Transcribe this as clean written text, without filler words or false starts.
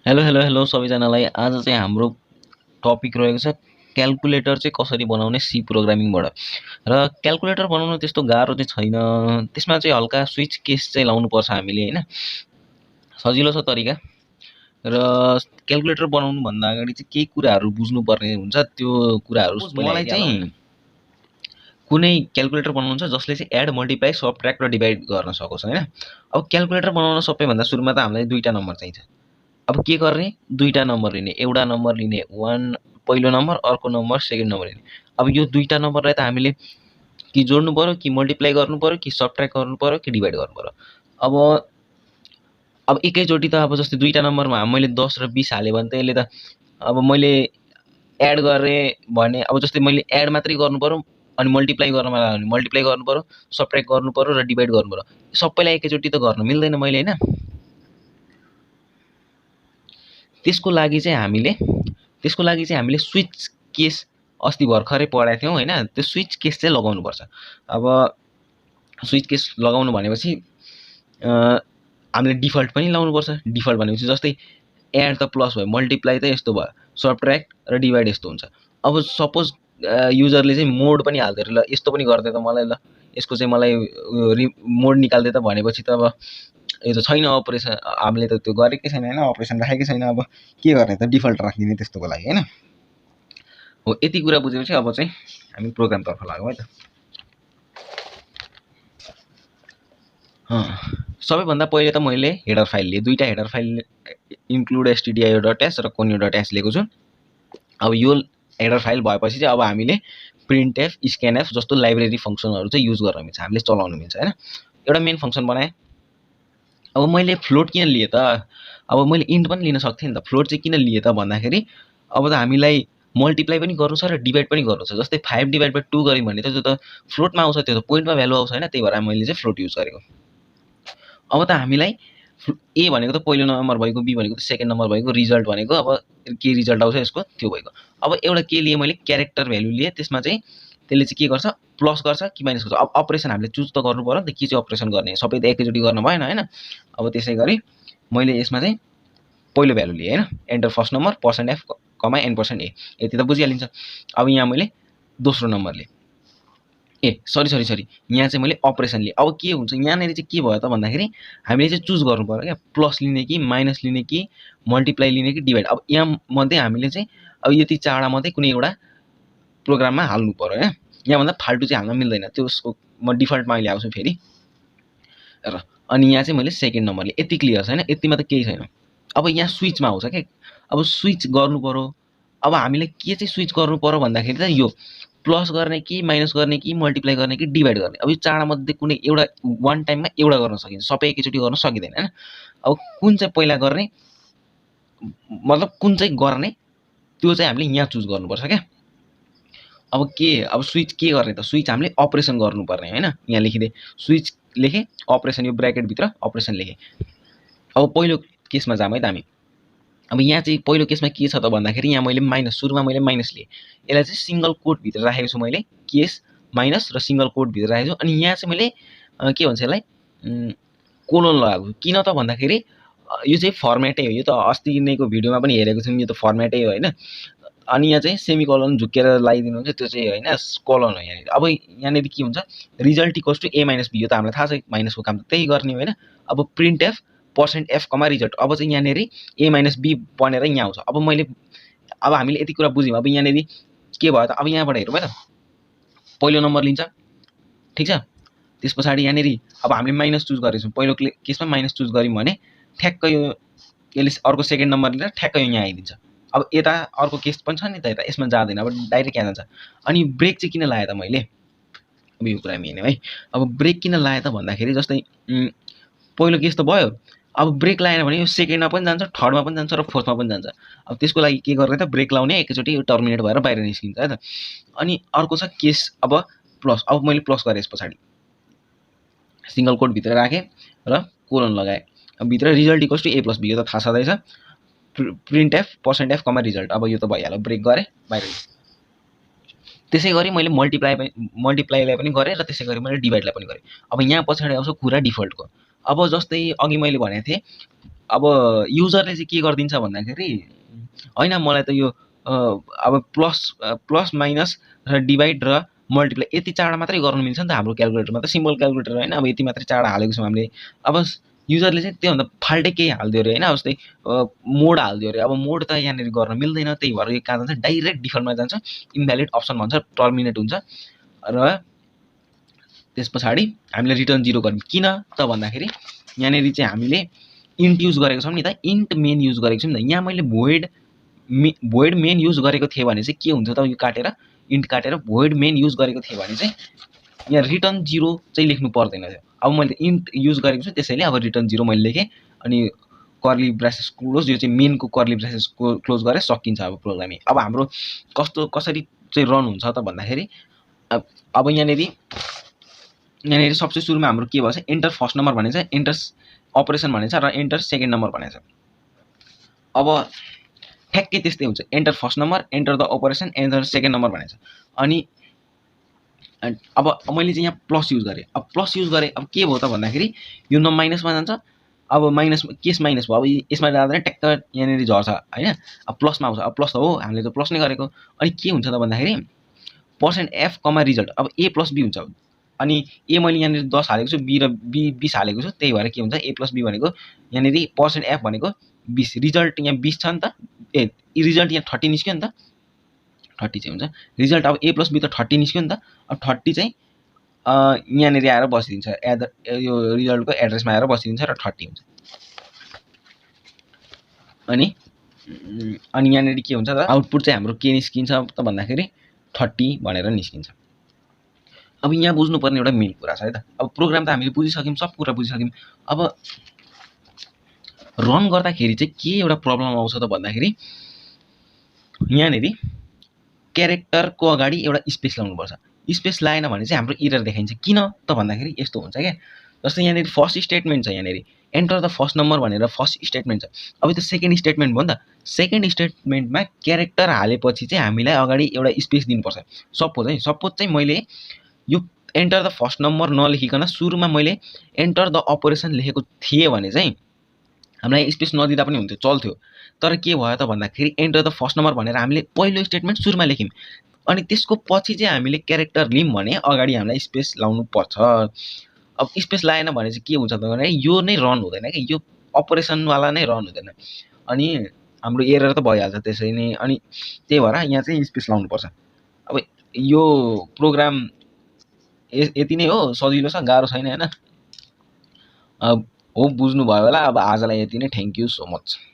Hello hello hello सबैजनालाई आज चाहिँ हाम्रो टपिक रहेको छ क्याल्कुलेटर चाहिँ कसरी बनाउने सी प्रोग्रामिङबाट र क्याल्कुलेटर बनाउन त्यस्तो गाह्रो चाहिँ छैन। त्यसमा चाहिँ हल्का स्विच केस चाहिँ लाउनुपर्छ हामीले हैन। सजिलो छ तरिका र क्याल्कुलेटर बनाउनु भन्दा अगाडि चाहिँ केही कुराहरू बुझ्नुपर्ने हुन्छ। त्यो कुराहरू मलाई चाहिँ कुनै क्याल्कुलेटर बनाउनु छ जसले चाहिँ एड मल्टिप्लाई सबट्र्याक्ट र डिभाइड गर्न सकोस् हैन। अब क्याल्कुलेटर बनाउन सबैभन्दा सुरुमा त हामीलाई दुईटा नम्बर चाहिन्छ। अब के गर्ने दुईटा नम्बर लिने एउटा नम्बर लिने पहिलो नम्बर अर्को नम्बर सेकेन्ड नम्बर लिने। अब यो दुईटा नम्बरलाई त हामीले कि जोड्नु पर्यो कि मल्टिप्लाई गर्नु पर्यो कि सबट्र्याक्ट गर्नु पर्यो कि डिभाइड गर्नु पर्यो। अब एकैचोटि त अब जस्तै दुईटा नम्बरमा मैले 10 र 20 हाले भने त यसले त अब मैले एड गरेँ भने अब जस्तै मैले एड मात्रै गर्नु पर्यो अनि मल्टिप्लाई गर्नमा लाग्यो भने मल्टिप्लाई गर्नु पर्यो सबट्र्याक्ट गर्नु पर्यो र डिभाइड गर्नु पर्यो। सबैलाई एकैचोटि त गर्न मिल्दैन मैले हैन। त्यसको लागि चाहिँ हामीले स्विच केस अस्ति भर्खरै पढाएको थियौँ हैन। त्यो स्विच केस चाहिँ लगाउनु पर्छ। अब स्विच केस लगाउनु भनेपछि हामीले डिफल्ट पनि लाउनु पर्छ। डिफल्ट भनेपछि जस्तै एड त प्लस भयो, मल्टिप्लाई त यस्तो भयो, सबट्र्याक्ट र डिभाइड यस्तो हुन्छ। अब सपोज युजरले चाहिँ मोड पनि हाल्दै ल यस्तो पनि गर्दै त मलाई ल यसको चाहिँ मलाई मोड निकाल्दै त भनेपछि त अब यो त छैन अपरेसन, हामीले त त्यो गरेकै छैन हैन, अपरेसन राखेकै छैन। अब के गर्ने त डिफल्ट राखिदिने त्यस्तोको लागि हैन। हो यति कुरा बुझेपछि अब चाहिँ हामी प्रोग्रामतर्फ लागौँ है त। सबैभन्दा पहिले त मैले हेडर फाइल लिए, दुईटा हेडर फाइल इन्क्लुड stdio.h र conio.h लिएको छु। अब यो हेडर फाइल भएपछि चाहिँ अब हामीले प्रिन्टएफ स्क्यानएफ जस्तो लाइब्रेरी फङ्सनहरू चाहिँ युज गर्न मिल्छ, हामीले चलाउन मिल्छ हैन। एउटा मेन फङ्सन बनाएँ। अब मैले फ्लोट किन लिए त, अब मैले इन्ट पनि लिन सक्थेँ नि त। फ्लोट चाहिँ किन लिए त भन्दाखेरि अब त हामीलाई मल्टिप्लाई पनि गर्नु छ र डिभाइड पनि गर्नु छ। जस्तै 5/2 गर्यौँ भने त त्यो त फ्लोटमा आउँछ, त्यो त पोइन्टमा भ्यालु आउँछ हैन। त्यही भएर मैले चाहिँ फ्लोट युज गरेको। अब त हामीलाई ए भनेको त पहिलो नम्बर भएको, बी भनेको त सेकेन्ड नम्बर भएको, रिजल्ट भनेको अब के रिजल्ट आउँछ यसको त्यो भएको। अब एउटा के लिए मैले क्यारेक्टर भ्यालु लिए। त्यसमा चाहिँ त्यसले चाहिँ के गर्छ प्लस गर्छ कि माइनस गर्छ। अब अपरेसन हामीले चुज त गर्नु पर्यो नि त के चाहिँ अपरेसन गर्ने, सबै त एकैचोटि गर्न भएन हैन। अब त्यसै गरी मैले यसमा चाहिँ पहिलो भ्यालु लिए हैन, enter first number %f, n%a यति त बुझिहालिन्छ। अब यहाँ मैले दोस्रो नम्बर लिए, सरी यहाँ चाहिँ मैले अपरेसन लिए। अब के हुन्छ यहाँनेरि चाहिँ के भयो त भन्दाखेरि हामीले चाहिँ चुज गर्नु पर्यो क्या, प्लस लिने कि माइनस लिने कि मल्टिप्लाई लिने कि डिभाइड। अब यहाँ मध्ये हामीले चाहिँ अब यति चारवटा मात्रै कुनै एउटा प्रोग्राममा हाल्नु पर्यो हैन। यहाँभन्दा फाल्टु चाहिँ हाल्न मिल्दैन, त्यो म डिफल्टमा अहिले आउँछु फेरि र। अनि यहाँ चाहिँ मैले सेकेन्ड नम्बर लिए। यति क्लियर छ हैन, यतिमा त केही छैन। अब यहाँ स्विचमा आउँछ के, अब स्विच गर्नु पर्यो। अब हामीले के चाहिँ स्विच गर्नु पर्यो भन्दाखेरि त यो प्लस गर्ने कि माइनस गर्ने कि मल्टिप्लाई गर्ने कि डिभाइड गर्ने। अब यो चारवटा मध्ये कुनै एउटा वान टाइममा एउटा गर्न सकिन्छ, सबै एकैचोटि गर्न सकिँदैन हैन। अब कुन चाहिँ पहिला गर्ने मतलब कुन चाहिँ गर्ने त्यो चाहिँ हामीले यहाँ चुज गर्नुपर्छ क्या। अब स्विच के गर्ने त, स्विच हामीले अपरेसन गर्नुपर्ने हैन। यहाँ लेखिदिए स्विच लेखेँ, अपरेसन यो ब्र्याकेटभित्र अपरेसन लेखेँ। अब पहिलो केसमा जाम है त हामी। अब यहाँ चाहिँ पहिलो केसमा के छ त भन्दाखेरि यहाँ मैले माइनस, सुरुमा मैले माइनस लिए। यसलाई चाहिँ सिङ्गल कोटभित्र राखेको छु मैले, केस माइनस र सिङ्गल कोटभित्र राखेको छु। अनि यहाँ चाहिँ मैले के भन्छ यसलाई कोलोन लगाएको। किन त भन्दाखेरि यो चाहिँ फर्मेटै हो, यो त अस्ति नैको भिडियोमा पनि हेरेको छौँ, यो त फर्मेटै हो हैन। अनि यहाँ चाहिँ सेमिकोलन झुकेर लगाइदिनु हुन्छ, त्यो चाहिँ हैन कोलन हो यहाँनिर। अब यहाँनिर के हुन्छ result equals to a - b, यो त हामीलाई थाहा छ माइनसको काम त त्यही गर्ने हो हैन। अब प्रिन्टएफ %f, रिजल्ट, अब चाहिँ यहाँनिर a - b बनेर यहाँ आउँछ। अब हामीले यति कुरा बुझ्यौँ। अब यहाँनिर के भयो त, अब यहाँबाट हेरौँ है त। पहिलो नम्बर लिन्छ ठिक छ, त्यस पछाडि यहाँनिर अब हामीले माइनस चुज गरेको छौँ। पहिलो केसमा माइनस चुज गऱ्यौँ भने ठ्याक्कै यो यसले अर्को सेकेन्ड नम्बर लिएर ठ्याक्कै यहाँ आइदिन्छ। अब यता अर्को केस पनि छ नि त, यता यसमा जाँदैन, अब डाइरेक्ट यहाँ जान्छ। अनि ब्रेक चाहिँ किन लाएँ त मैले, अब यो कुरा मेन है। अब ब्रेक किन लाएँ त भन्दाखेरि जस्तै पहिलो केस त भयो, अब ब्रेक लाएन भने यो सेकेन्डमा पनि जान्छ, थर्डमा पनि जान्छ र फोर्थमा पनि जान्छ। अब त्यसको लागि के गर्ने त, ब्रेक लाउने, एकैचोटि यो टर्मिनेट भएर बाहिर निस्किन्छ है त। अनि अर्को छ केस अब प्लस। अब मैले प्लस गरेँ, यस पछाडि सिङ्गल कोटभित्र राखेँ र कोलन लगाएँ। अब भित्र result equals to a + b, यो त थाहा छँदैछ। Printf %f, result. अब यो त भइहाल्यो, ब्रेक गरेँ बाहिर। त्यसै गरी मैले मल्टिप्लाईलाई पनि गरेँ र त्यसै गरी मैले डिभाइडलाई पनि गरेँ। अब यहाँ पछाडि आउँछ कुरा डिफल्टको। अब जस्तै अघि मैले भनेको थिएँ अब युजरले चाहिँ के गरिदिन्छ भन्दाखेरि होइन मलाई त यो अब प्लस माइनस र डिभाइड र मल्टिप्लाई यति चाँडा मात्रै गर्नु मिल्छ नि त हाम्रो क्यालकुलेटरमा, त सिम्पल क्यालकुलेटर होइन, अब यति मात्रै चाँडा हालेको छौँ हामीले। अब युजरले चाहिँ त्योभन्दा फाल्टै केही हालिदियो अरे होइन, जस्तै मोड हालिदियो अरे। अब मोड त यहाँनिर गर्न मिल्दैन, त्यही भएर यो कहाँ जान्छ, डाइरेक्ट डिफल्टमा जान्छ, इन्भ्यालिड अप्सन भन्छ, टर्मिनेट हुन्छ। र त्यस पछाडि हामीले रिटर्न 0 गर्ने। किन त भन्दाखेरि यहाँनिर चाहिँ हामीले इन्ट युज गरेको छौँ नि त, इन्ट मेन युज गरेको छौँ नि त। यहाँ मैले भोइड मेन युज गरेको थिएँ भने चाहिँ के हुन्थ्यो त, यो काटेर इन्ट काटेर भोइड मेन युज गरेको थिएँ भने चाहिँ यहाँ रिटर्न 0 चाहिँ लेख्नु पर्दैन थियो। अब मैले इन्ट युज गरेको छु, त्यसैले अब रिटर्न 0 मैले लेखेँ, अनि कर्ली ब्रासेस क्लोज, यो चाहिँ मेनको कर्ली ब्रासेस क्लोज गरेर सकिन्छ अब प्रोग्रामिङ। अब हाम्रो कसरी चाहिँ रन हुन्छ त भन्दाखेरि अब यहाँनिर सबसे सुरुमा हाम्रो के भन्छ, एन्टर फर्स्ट नम्बर भनेको छ, एन्टर अपरेसन भनेको छ, र एन्टर सेकेन्ड नम्बर भनेको छ। अब ठ्याक्कै त्यस्तै हुन्छ, enter first number, enter the operation, enter second number भनेको छ। अनि अब मैले चाहिँ यहाँ प्लस युज गरेँ। अब प्लस युज गरेँ, अब के भयो त भन्दाखेरि यो माइनसमा जान्छ। अब माइनस केस माइनस भयो, अब यसमा जाँदा ट्याक्क यहाँनिर झर्छ होइन, अब प्लसमा आउँछ। अब प्लस त हो, हामीले त प्लस नै गरेको। अनि के हुन्छ त भन्दाखेरि %f कमा रिजल्ट, अब a प्लस b हुन्छ। अनि ए मैले यहाँनिर 10 हालेको छु, बी र बी 20 हालेको छु, त्यही भएर के हुन्छ a प्लस b भनेको यहाँनिर %f भनेको 20, रिजल्ट यहाँ 20 छ नि त, रिजल्ट यहाँ 30 निस्क्यो नि त, 30 चाहिँ हुन्छ रिजल्ट। अब a प्लस b त 30 निस्क्यो नि त, अब 30 चाहिँ यहाँनिर आएर बसिदिन्छ, यो रिजल्टको एड्रेसमा आएर बसिदिन्छ र 30 हुन्छ। अनि यहाँनिर के हुन्छ त, आउटपुट चाहिँ हाम्रो के निस्किन्छ त भन्दाखेरि 30 भनेर निस्किन्छ। अब यहाँ बुझ्नुपर्ने एउटा मेन कुरा छ है त। अब प्रोग्राम त हामीले बुझिसक्यौँ, सब कुरा बुझिसक्यौँ। अब रन गर्दाखेरि चाहिँ के एउटा प्रब्लम आउँछ त भन्दाखेरि यहाँनिर क्यारेक्टरको अगाडि एउटा स्पेस लाउनुपर्छ। स्पेस लाएन भने चाहिँ हाम्रो एरर देखाइन्छ। किन त भन्दाखेरि यस्तो हुन्छ क्या, जस्तै यहाँनिर फर्स्ट स्टेटमेन्ट छ, यहाँनिर एन्टर द फर्स्ट नम्बर भनेर फर्स्ट स्टेटमेन्ट छ। अब त्यो सेकेन्ड स्टेटमेन्ट भयो नि त, सेकेन्ड स्टेटमेन्टमा क्यारेक्टर हालेपछि चाहिँ हामीलाई अगाडि एउटा स्पेस दिनुपर्छ। सपोज चाहिँ मैले यो एन्टर द फर्स्ट नम्बर नलेखिकन सुरुमा मैले एन्टर द अपरेसन लेखेको थिएँ भने चाहिँ हामीलाई स्पेस नदिँदा पनि हुन्थ्यो, चल्थ्यो। तर के भयो त भन्दाखेरि एन्टर द फर्स्ट नम्बर भनेर हामीले पहिलो स्टेटमेन्ट सुरुमा लेख्यौँ, अनि त्यसको पछि चाहिँ हामीले क्यारेक्टर लियौँ भने अगाडि हामीलाई स्पेस लाउनु पर्छ। अब स्पेस लाएन भने चाहिँ के हुन्छ त भने यो नै रन हुँदैन कि, यो अपरेसनवाला नै रन हुँदैन, अनि हाम्रो एरर त भइहाल्छ त्यसै नै। अनि त्यही भएर यहाँ चाहिँ स्पेस लाउनुपर्छ। अब यो प्रोग्राम यति नै हो, सजिलो छ, गाह्रो छैन होइन। होप बुझ्नुभयो होला। अब आजलाई यति नै, थ्याङ्क यू सो मच।